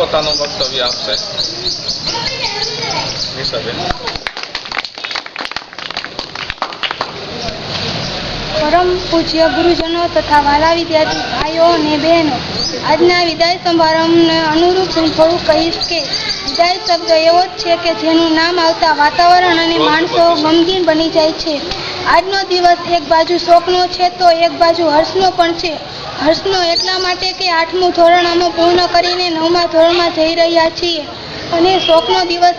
પોતાનું વક્તવ્ય આપશે. નિશાબેન. પરમ પૂજ્ય ગુરુજનો તથા વાલા વિદ્યાર્થી ભાઈઓ અને બહેનો, આજના વિદાય સમારંભને અનુરૂપ હું થોડું કહીશ કે વિદાય શબ્દ એવો જ છે કે જેનું નામ આવતા વાતાવરણ અને માણસો ગમગીન બની જાય છે. આજનો દિવસ એક બાજુ શોકનો છે તો એક બાજુ હર્ષનો પણ છે. હર્ષનો એટલા માટે કે 8મું ધોરણ અમે પૂર્ણ કરીને 9મા ધોરણમાં જઈ રહ્યા છીએ, અને શોકનો દિવસ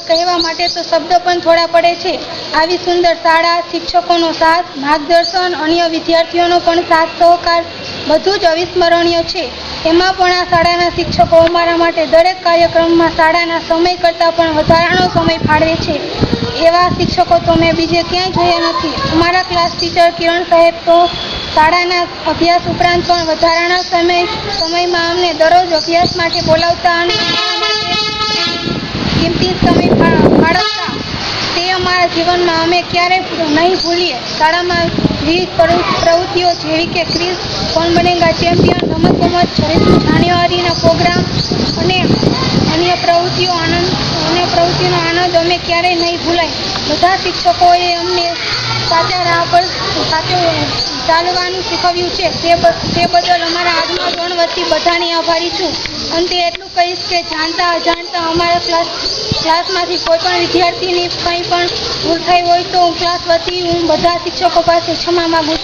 કહેવા માટે તો શબ્દ પણ થોડા પડે છે. આવી સુંદર શાળા, શિક્ષકોનો સાથ, માર્ગદર્શન, અન્ય વિદ્યાર્થીઓનો પણ સાથ સહકાર બધું જ અવિસ્મરણીય છે. એમાં પણ આ શાળાના શિક્ષકો અમારા માટે દરેક કાર્યક્રમમાં શાળાના સમય કરતાં પણ વધારાનો સમય ફાળવે છે. એવા શિક્ષકો તો મેં બીજે ક્યાંય જોયા નથી. અમારા ક્લાસ ટીચર કિરણ સાહેબ તો શાળાના અભ્યાસ ઉપરાંત પણ વધારાના સમયમાં અમને દરરોજ અભ્યાસ માટે બોલાવતા અને કિંમતી સમય ફાળવતા. તે અમારા જીવનમાં અમે ક્યારેય નહીં ભૂલીએ. શાળામાં વિવિધ પ્રવૃત્તિઓ જેવી કે ક્વિઝ, કોણ બનેગા ચેમ્પિયન, રમતગમત, 26મી જાન્યુઆરીના પ્રોગ્રામ અને અન્ય પ્રવૃત્તિનો આનંદ અમે ક્યારેય નહીં ભૂલાય. બધા શિક્ષકોએ અમને સાચા રાહ પર ચાલવાનું શીખવ્યું છે. તે બદલ અમારા આજના ધોરણ વતી બધાની આભારી છું. અંતે એટલું કહીશ કે જાણતા અજાણતા અમારા ક્લાસમાંથી કોઈ પણ વિદ્યાર્થીની કંઈ પણ ભૂલ થઈ હોય તો ક્લાસ વતી હું બધા શિક્ષકો પાસે ક્ષમા માગું છું.